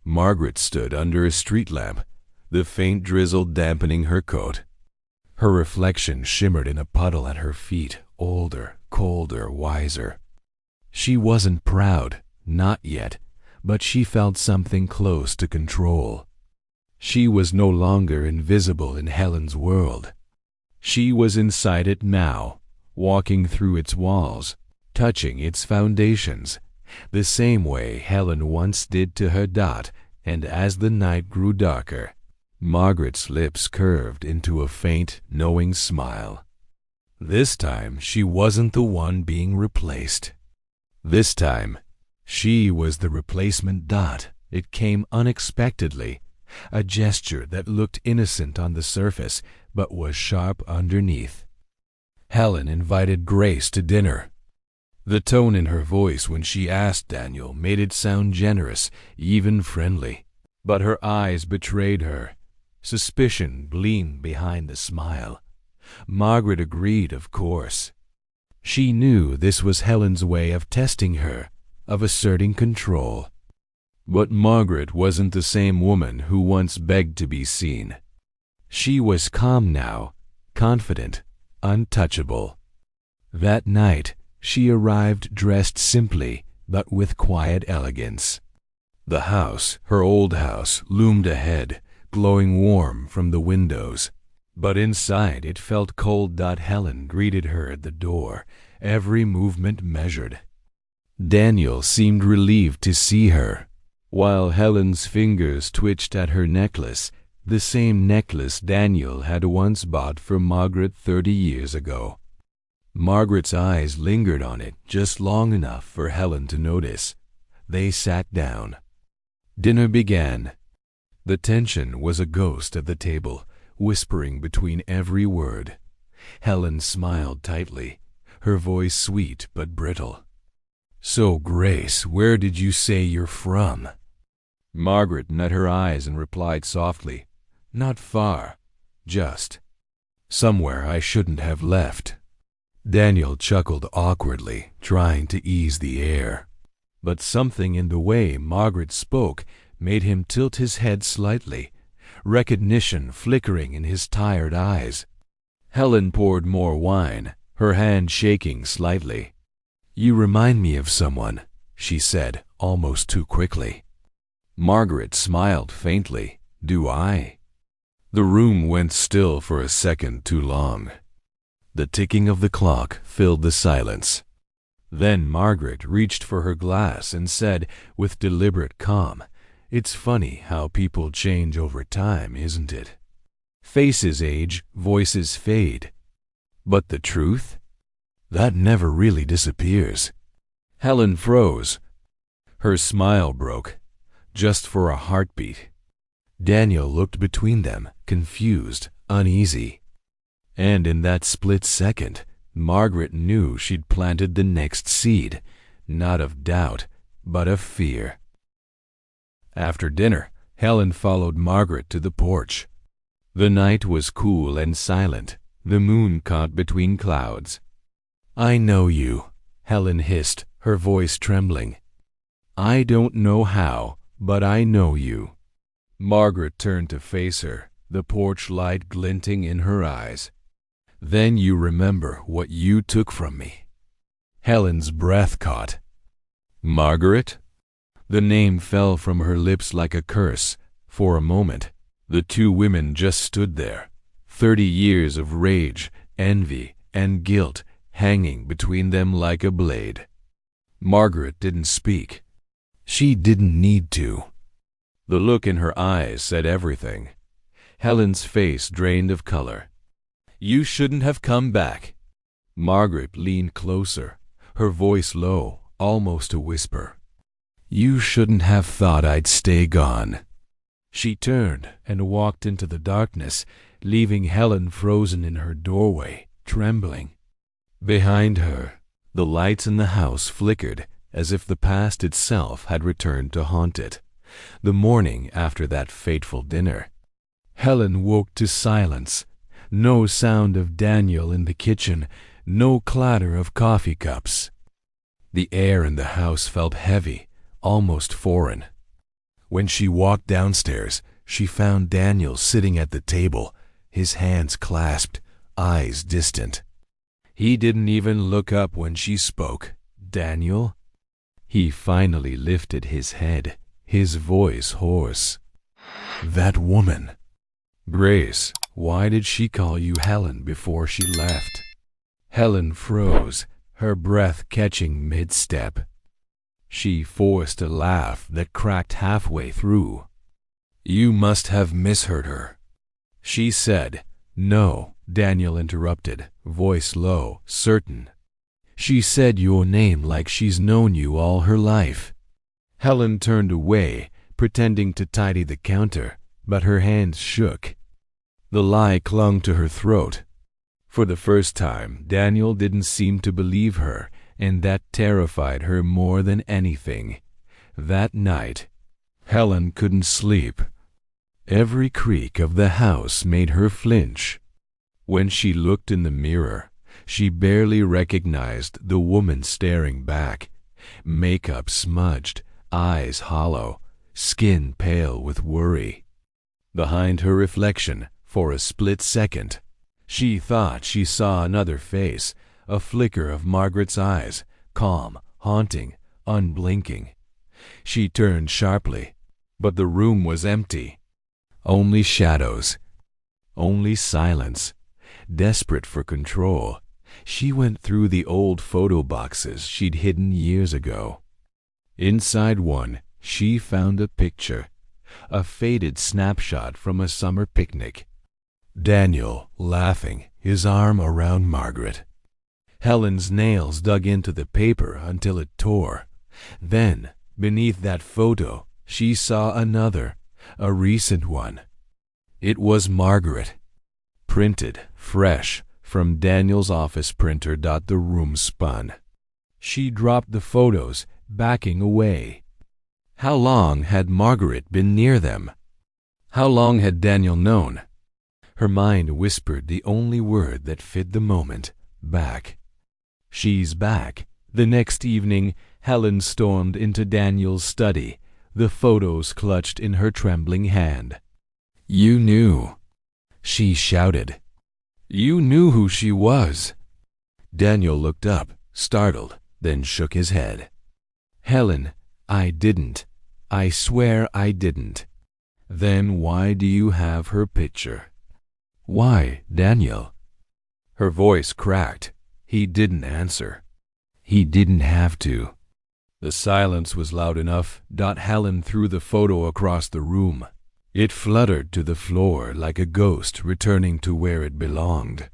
Margaret stood under a street lamp, the faint drizzle dampening her coat. Her reflection shimmered in a puddle at her feet, older, colder, wiser. She wasn't proud, not yet, but she felt something close to control. She was no longer invisible in Helen's world. She was inside it now, walking through its walls, touching its foundations, the same way Helen once did to her Dot. And as the night grew darker, Margaret's lips curved into a faint, knowing smile. This time she wasn't the one being replaced. This time she was the replacement Dot. It came unexpectedly, a gesture that looked innocent on the surface but was sharp underneath. Helen invited Grace to dinner. The tone in her voice when she asked Daniel made it sound generous, even friendly. But her eyes betrayed her. Suspicion gleamed behind the smile. Margaret agreed, of course. She knew this was Helen's way of testing her, of asserting control. But Margaret wasn't the same woman who once begged to be seen. She was calm now, confident, untouchable. That night, she arrived dressed simply, but with quiet elegance. The house, her old house, loomed ahead, glowing warm from the windows. But inside it felt cold. Helen greeted her at the door, every movement measured. Daniel seemed relieved to see her. While Helen's fingers twitched at her necklace, the same necklace Daniel had once bought for Margaret 30 years ago. Margaret's eyes lingered on it just long enough for Helen to notice. They sat down. Dinner began. The tension was a ghost at the table, whispering between every word. Helen smiled tightly, her voice sweet but brittle. "So, Grace, where did you say you're from?" Margaret met her eyes and replied softly, "Not far, just somewhere I shouldn't have left." Daniel chuckled awkwardly, trying to ease the air. But something in the way Margaret spoke made him tilt his head slightly, recognition flickering in his tired eyes. Helen poured more wine, her hand shaking slightly. "You remind me of someone," she said, almost too quickly. Margaret smiled faintly. "Do I?" The room went still for a second too long. The ticking of the clock filled the silence. Then Margaret reached for her glass and said with deliberate calm, "It's funny how people change over time, isn't it? Faces age, voices fade. But the truth? That never really disappears." Helen froze. Her smile broke, just for a heartbeat. Daniel looked between them, confused, uneasy. And in that split second, Margaret knew she'd planted the next seed, not of doubt, but of fear. After dinner, Helen followed Margaret to the porch. The night was cool and silent, the moon caught between clouds. "I know you," Helen hissed, her voice trembling. "I don't know how, but I know you." Margaret turned to face her, the porch light glinting in her eyes. Then you remember what you took from me. Helen's breath caught. Margaret? The name fell from her lips like a curse. For a moment, the two women just stood there, 30 years of rage, envy, and guilt hanging between them like a blade. Margaret didn't speak. She didn't need to. The look in her eyes said everything. Helen's face drained of color. You shouldn't have come back. Margaret leaned closer, her voice low, almost a whisper. You shouldn't have thought I'd stay gone. She turned and walked into the darkness, leaving Helen frozen in her doorway, trembling. Behind her, the lights in the house flickered as if the past itself had returned to haunt it. The morning after that fateful dinner. Helen woke to silence. No sound of Daniel in the kitchen, no clatter of coffee cups. The air in the house felt heavy, almost foreign. When she walked downstairs, she found Daniel sitting at the table, his hands clasped, eyes distant. He didn't even look up when she spoke. Daniel? He finally lifted his head, his voice hoarse. That woman. Grace, why did she call you Helen before she left? Helen froze, her breath catching mid-step. She forced a laugh that cracked halfway through. You must have misheard her. She said. No, Daniel interrupted, voice low, certain. She said your name like she's known you all her life. Helen turned away, pretending to tidy the counter, but her hands shook. The lie clung to her throat. For the first time, Daniel didn't seem to believe her, and that terrified her more than anything. That night, Helen couldn't sleep. Every creak of the house made her flinch. When she looked in the mirror, she barely recognized the woman staring back, makeup smudged, eyes hollow, skin pale with worry. Behind her reflection, for a split second, she thought she saw another face, a flicker of Margaret's eyes, calm, haunting, unblinking. She turned sharply, but the room was empty. Only shadows. Only silence. Desperate for control, she went through the old photo boxes she'd hidden years ago. Inside one, she found a picture, a faded snapshot from a summer picnic. Daniel, laughing, his arm around Margaret. Helen's nails dug into the paper until it tore. Then, beneath that photo, she saw another, a recent one. It was Margaret. Printed, fresh, from Daniel's office printer. The room spun. She dropped the photos, backing away. How long had Margaret been near them? How long had Daniel known? Her mind whispered the only word that fit the moment, back. She's back. The next evening, Helen stormed into Daniel's study, the photos clutched in her trembling hand. You knew. She shouted. You knew who she was. Daniel looked up, startled, then shook his head. Helen, I didn't. I swear I didn't. Then why do you have her picture? Why, Daniel? Her voice cracked. He didn't answer. He didn't have to. The silence was loud enough. Helen threw the photo across the room. It fluttered to the floor like a ghost returning to where it belonged.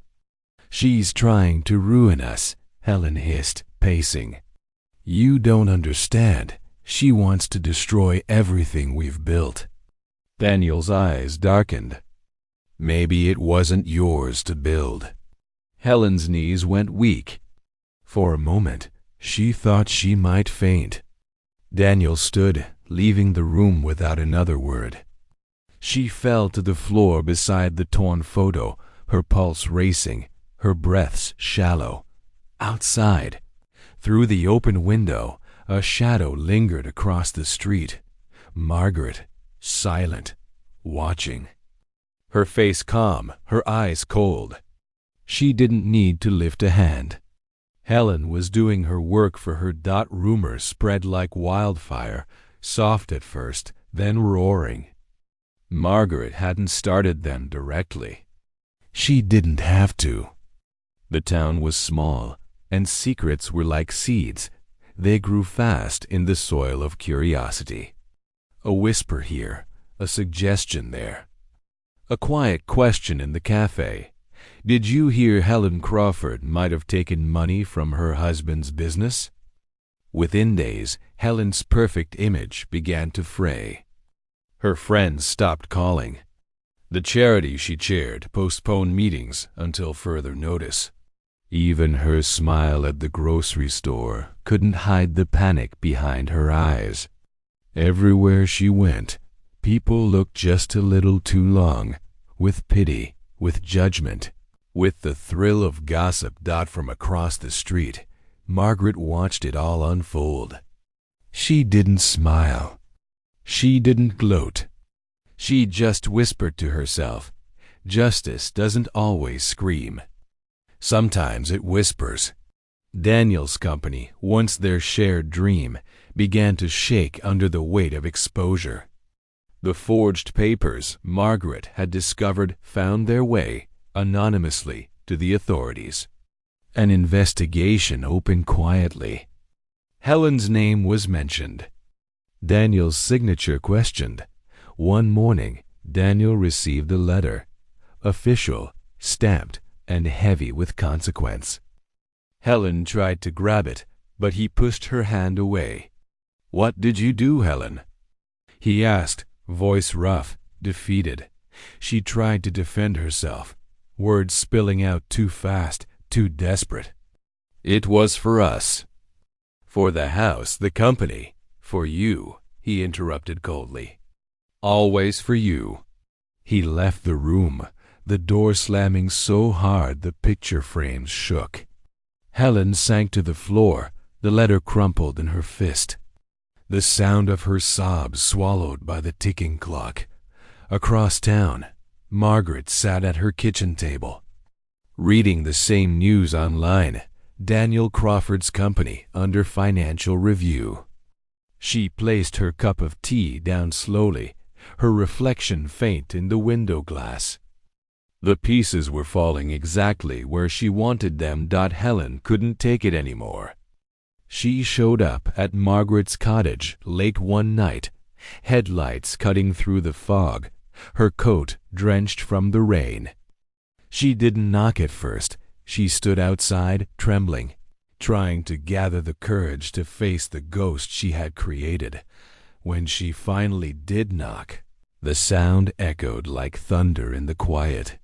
She's trying to ruin us, Helen hissed, pacing. You don't understand. She wants to destroy everything we've built. Daniel's eyes darkened. Maybe it wasn't yours to build. Helen's knees went weak. For a moment, she thought she might faint. Daniel stood, leaving the room without another word. She fell to the floor beside the torn photo, her pulse racing, her breaths shallow. Outside, through the open window, a shadow lingered across the street. Margaret, silent, watching. Her face calm, her eyes cold. She didn't need to lift a hand. Helen was doing her work for her. Rumors spread like wildfire, soft at first, then roaring. Margaret hadn't started them directly. She didn't have to. The town was small, and secrets were like seeds. They grew fast in the soil of curiosity. A whisper here, a suggestion there. A quiet question in the cafe. Did you hear Helen Crawford might have taken money from her husband's business? Within days, Helen's perfect image began to fray. Her friends stopped calling. The charity she chaired postponed meetings until further notice. Even her smile at the grocery store couldn't hide the panic behind her eyes. Everywhere she went, people looked just a little too long, with pity, with judgment, with the thrill of gossip. From across the street, Margaret watched it all unfold. She didn't smile. She didn't gloat. She just whispered to herself, "Justice doesn't always scream. Sometimes it whispers." Daniel's company, once their shared dream, began to shake under the weight of exposure. The forged papers Margaret had discovered found their way, anonymously, to the authorities. An investigation opened quietly. Helen's name was mentioned. Daniel's signature questioned. One morning, Daniel received a letter, official, stamped, and heavy with consequence. Helen tried to grab it, but he pushed her hand away. "What did you do, Helen?" he asked, voice rough, defeated. She tried to defend herself, words spilling out too fast, too desperate. "It was for us. For the house, the company. For you," he interrupted coldly. "Always for you." He left the room, the door slamming so hard the picture frames shook. Helen sank to the floor, the letter crumpled in her fist. The sound of her sobs swallowed by the ticking clock. Across town, Margaret sat at her kitchen table, reading the same news online, Daniel Crawford's company under financial review. She placed her cup of tea down slowly, her reflection faint in the window glass. The pieces were falling exactly where she wanted them. Helen couldn't take it anymore. She showed up at Margaret's cottage late one night, headlights cutting through the fog, her coat drenched from the rain. She didn't knock at first. She stood outside, trembling, trying to gather the courage to face the ghost she had created. When she finally did knock, the sound echoed like thunder in the quiet.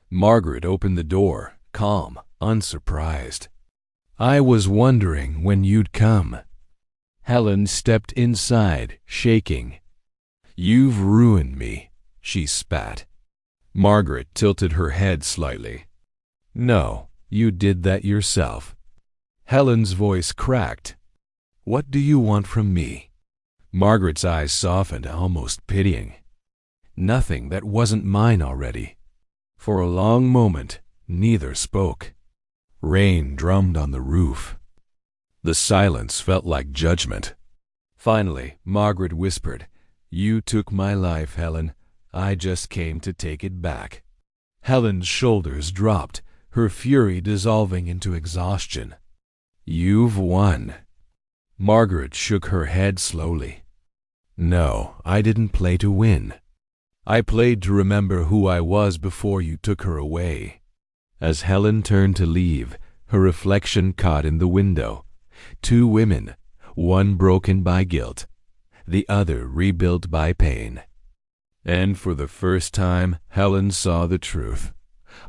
Margaret opened the door, calm, unsurprised. "I was wondering when you'd come." Helen stepped inside, shaking. "You've ruined me," she spat. Margaret tilted her head slightly. "No, you did that yourself." Helen's voice cracked. "What do you want from me?" Margaret's eyes softened, almost pitying. "Nothing that wasn't mine already." For a long moment, neither spoke. Rain drummed on the roof. The silence felt like judgment. Finally, Margaret whispered, "You took my life, Helen. I just came to take it back." Helen's shoulders dropped, her fury dissolving into exhaustion. "You've won." Margaret shook her head slowly. "No, I didn't play to win. I played to remember who I was before you took her away." As Helen turned to leave, her reflection caught in the window. Two women, one broken by guilt, the other rebuilt by pain. And for the first time, Helen saw the truth.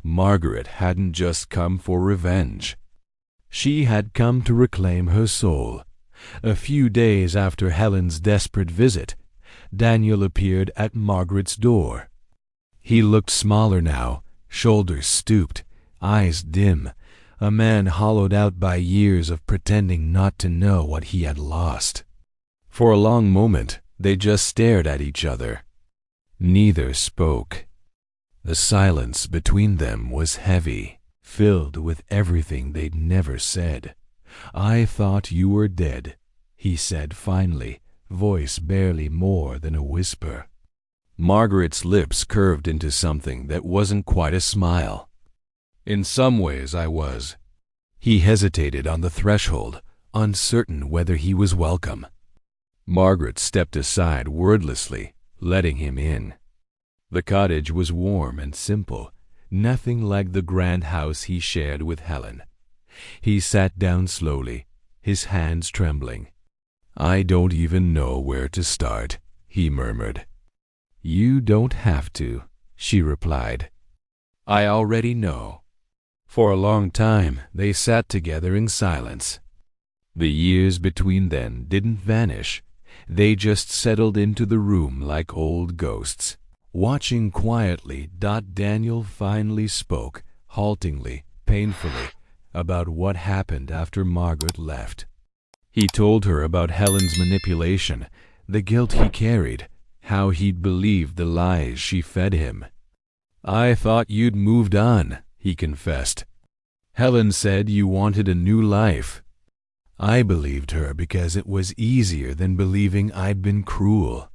Margaret hadn't just come for revenge. She had come to reclaim her soul. A few days after Helen's desperate visit, Daniel appeared at Margaret's door. He looked smaller now, shoulders stooped, eyes dim, a man hollowed out by years of pretending not to know what he had lost. For a long moment, they just stared at each other. Neither spoke. The silence between them was heavy, filled with everything they'd never said. "I thought you were dead," he said finally, voice barely more than a whisper. Margaret's lips curved into something that wasn't quite a smile. "In some ways I was." He hesitated on the threshold, uncertain whether he was welcome. Margaret stepped aside wordlessly, letting him in. The cottage was warm and simple, nothing like the grand house he shared with Helen. He sat down slowly, his hands trembling. "I don't even know where to start," he murmured. "You don't have to," she replied. "I already know." For a long time they sat together in silence. The years between them didn't vanish. They just settled into the room like old ghosts. Watching quietly, Daniel finally spoke, haltingly, painfully, about what happened after Margaret left. He told her about Helen's manipulation, the guilt he carried, how he'd believed the lies she fed him. "I thought you'd moved on," he confessed. "Helen said you wanted a new life. I believed her because it was easier than believing I'd been cruel."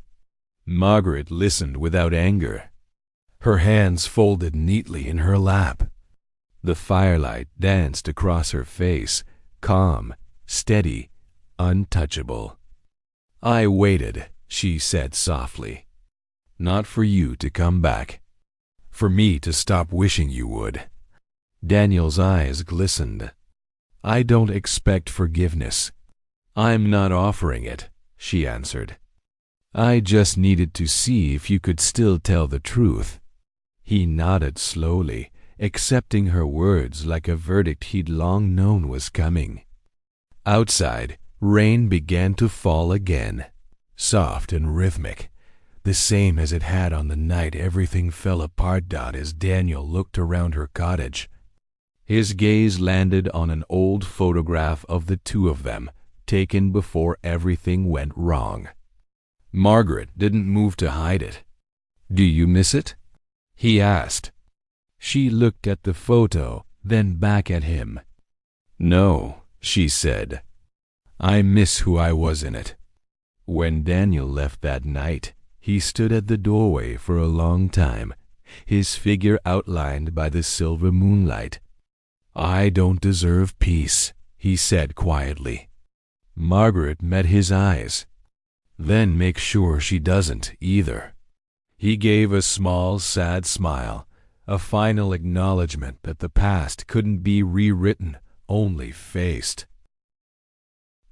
Margaret listened without anger. Her hands folded neatly in her lap. The firelight danced across her face, calm, steady, untouchable. "I waited," she said softly. "Not for you to come back. For me to stop wishing you would." Daniel's eyes glistened. "I don't expect forgiveness. I'm not offering it," she answered. "I just needed to see if you could still tell the truth." He nodded slowly, accepting her words like a verdict he'd long known was coming. Outside, rain began to fall again, soft and rhythmic, the same as it had on the night everything fell apart as Daniel looked around her cottage. His gaze landed on an old photograph of the two of them, taken before everything went wrong. Margaret didn't move to hide it. "Do you miss it?" he asked. She looked at the photo, then back at him. "No," she said. "I miss who I was in it." When Daniel left that night, he stood at the doorway for a long time, his figure outlined by the silver moonlight. "I don't deserve peace," he said quietly. Margaret met his eyes. "Then make sure she doesn't either." He gave a small, sad smile, a final acknowledgement that the past couldn't be rewritten, only faced.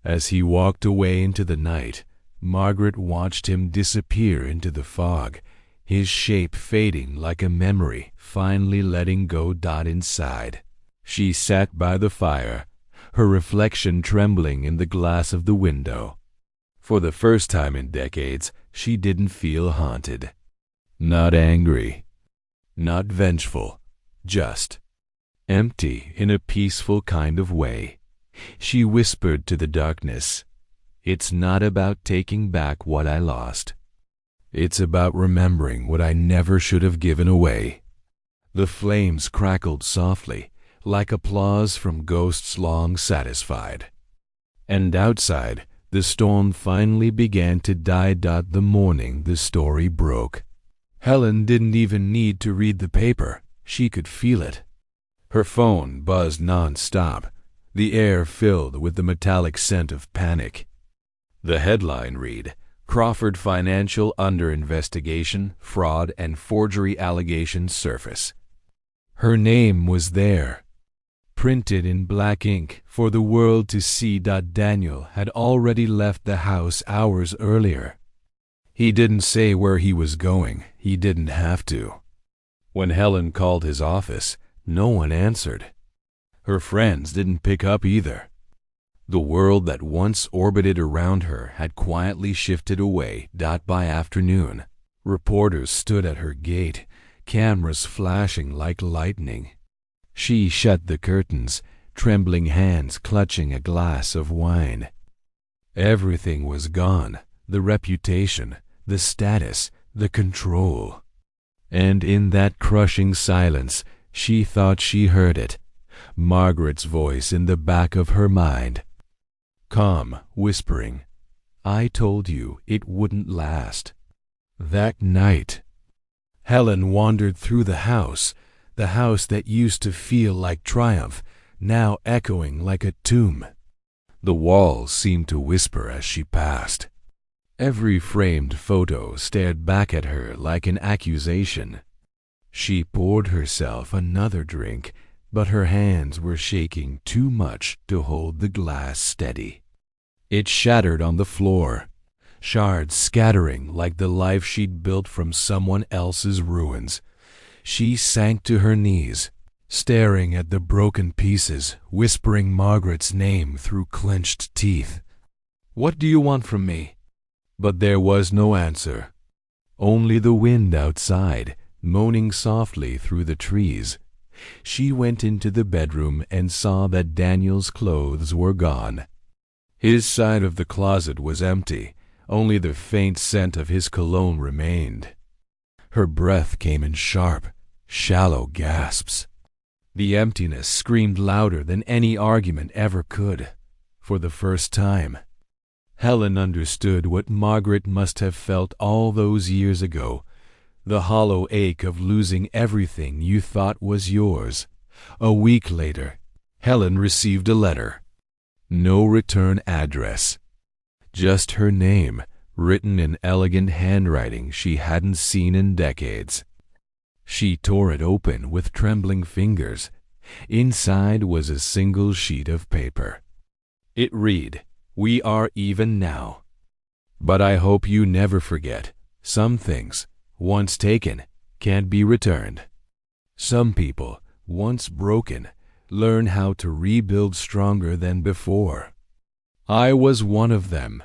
As he walked away into the night, Margaret watched him disappear into the fog, his shape fading like a memory, finally letting go inside. She sat by the fire, her reflection trembling in the glass of the window. For the first time in decades, she didn't feel haunted. Not angry. Not vengeful. Just empty in a peaceful kind of way. She whispered to the darkness, "It's not about taking back what I lost. It's about remembering what I never should have given away." The flames crackled softly, like applause from ghosts long satisfied. And outside, the storm finally began to die. The morning the story broke. Helen didn't even need to read the paper. She could feel it. Her phone buzzed non-stop, the air filled with the metallic scent of panic. The headline read, "Crawford Financial Under Investigation, Fraud and Forgery Allegations Surface." Her name was there, printed in black ink for the world to see. Daniel had already left the house hours earlier. He didn't say where he was going. He didn't have to. When Helen called his office, no one answered. Her friends didn't pick up either. The world that once orbited around her had quietly shifted away. By afternoon, reporters stood at her gate, cameras flashing like lightning. She shut the curtains, trembling hands clutching a glass of wine. Everything was gone, the reputation, the status, the control. And in that crushing silence, she thought she heard it, Margaret's voice in the back of her mind. Calm, whispering, I told you it wouldn't last. That night, Helen wandered through the house that used to feel like triumph, now echoing like a tomb. The walls seemed to whisper as she passed. Every framed photo stared back at her like an accusation. She poured herself another drink, but her hands were shaking too much to hold the glass steady. It shattered on the floor, shards scattering like the life she'd built from someone else's ruins. She sank to her knees, staring at the broken pieces, whispering Margaret's name through clenched teeth. What do you want from me? But there was no answer. Only the wind outside, moaning softly through the trees. She went into the bedroom and saw that Daniel's clothes were gone. His side of the closet was empty. Only the faint scent of his cologne remained. Her breath came in sharp, shallow gasps. The emptiness screamed louder than any argument ever could. For the first time, Helen understood what Margaret must have felt all those years ago, the hollow ache of losing everything you thought was yours. A week later, Helen received a letter. No return address. Just her name, written in elegant handwriting she hadn't seen in decades. She tore it open with trembling fingers. Inside was a single sheet of paper. It read, We are even now. But I hope you never forget, some things, once taken, can't be returned. Some people, once broken, learn how to rebuild stronger than before. I was one of them.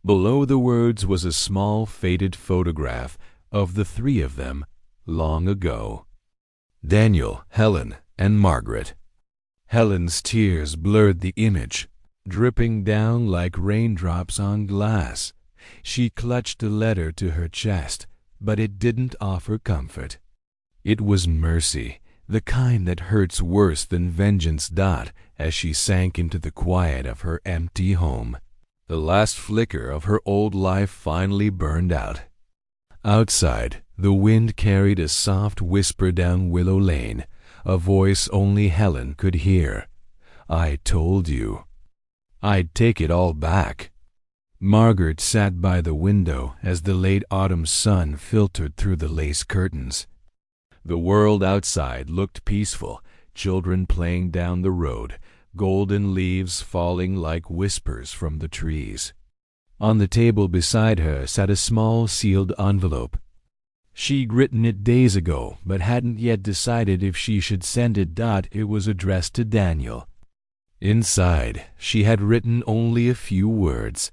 Below the words was a small faded photograph of the three of them long ago. Daniel, Helen, and Margaret. Helen's tears blurred the image, dripping down like raindrops on glass. She clutched the letter to her chest, but it didn't offer comfort. It was mercy, the kind that hurts worse than vengeance. As she sank into the quiet of her empty home, the last flicker of her old life finally burned out. Outside, the wind carried a soft whisper down Willow Lane, a voice only Helen could hear. I told you. I'd take it all back. Margaret sat by the window as the late autumn sun filtered through the lace curtains. The world outside looked peaceful, children playing down the road, golden leaves falling like whispers from the trees. On the table beside her sat a small sealed envelope. She'd written it days ago, but hadn't yet decided if she should send it. It was addressed to Daniel. Inside, she had written only a few words.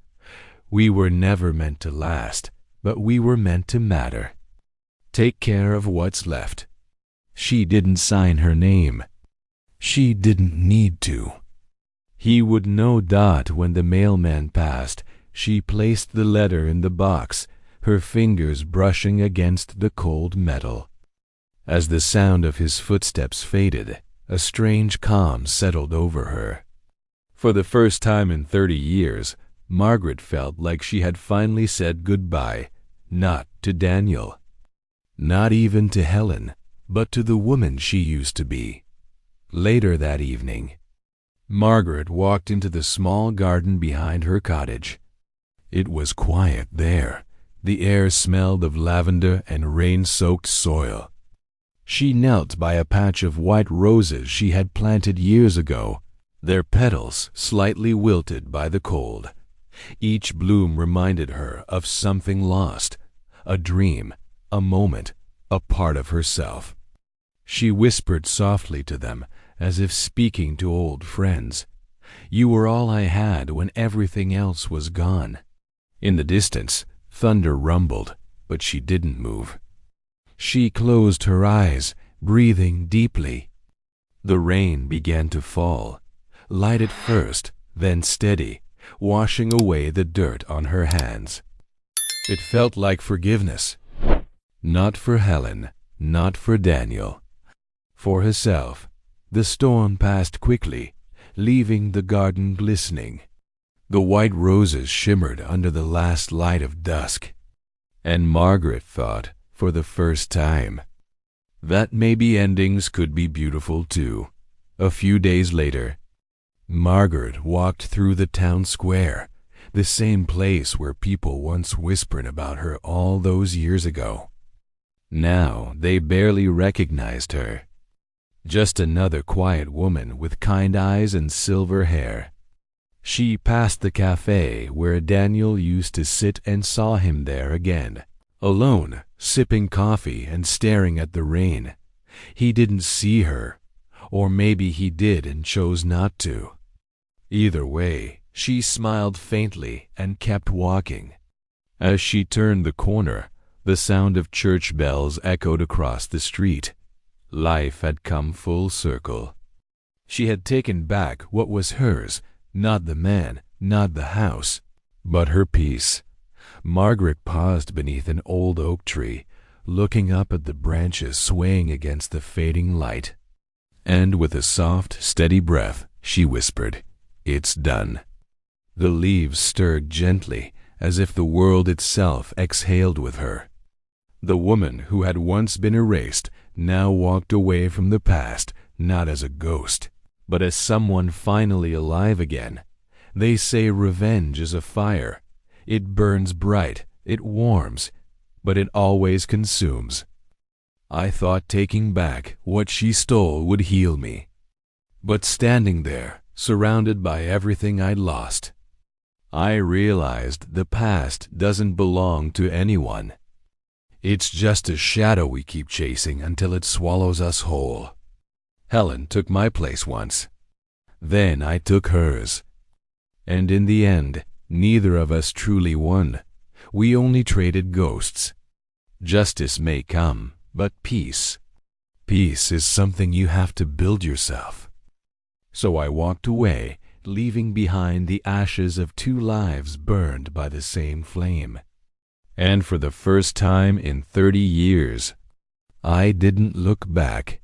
We were never meant to last, but we were meant to matter. Take care of what's left. She didn't sign her name. She didn't need to. He would know. When the mailman passed, she placed the letter in the box, her fingers brushing against the cold metal. As the sound of his footsteps faded, a strange calm settled over her. For the first time in 30 years, Margaret felt like she had finally said goodbye, not to Daniel, not even to Helen, but to the woman she used to be. Later that evening, Margaret walked into the small garden behind her cottage. It was quiet there. The air smelled of lavender and rain-soaked soil. She knelt by a patch of white roses she had planted years ago, their petals slightly wilted by the cold. Each bloom reminded her of something lost, a dream, a moment, a part of herself. She whispered softly to them, as if speaking to old friends. You were all I had when everything else was gone. In the distance, thunder rumbled, but she didn't move. She closed her eyes, breathing deeply. The rain began to fall, light at first, then steady, washing away the dirt on her hands. It felt like forgiveness. Not for Helen, not for Daniel. For herself, The storm passed quickly, leaving the garden glistening. The white roses shimmered under the last light of dusk, and Margaret thought, for the first time, that maybe endings could be beautiful too. A few days later, Margaret walked through the town square, the same place where people once whispered about her all those years ago. Now they barely recognized her. Just another quiet woman with kind eyes and silver hair. She passed the cafe where Daniel used to sit and saw him there again, alone, sipping coffee and staring at the rain. He didn't see her, or maybe he did and chose not to. Either way, she smiled faintly and kept walking. As she turned the corner, the sound of church bells echoed across the street. Life had come full circle. She had taken back what was hers, not the man, not the house, but her peace. Margaret paused beneath an old oak tree, looking up at the branches swaying against the fading light. And with a soft, steady breath, she whispered, "It's done." The leaves stirred gently, as if the world itself exhaled with her. The woman who had once been erased now walked away from the past, not as a ghost, but as someone finally alive again. They say revenge is a fire. It burns bright, it warms, but it always consumes. I thought taking back what she stole would heal me. But standing there, surrounded by everything I'd lost, I realized the past doesn't belong to anyone. It's just a shadow we keep chasing until it swallows us whole. Helen took my place once. Then I took hers. And in the end, neither of us truly won. We only traded ghosts. Justice may come, but peace is something you have to build yourself. So I walked away, leaving behind the ashes of two lives burned by the same flame. And for the first time in 30 years, I didn't look back.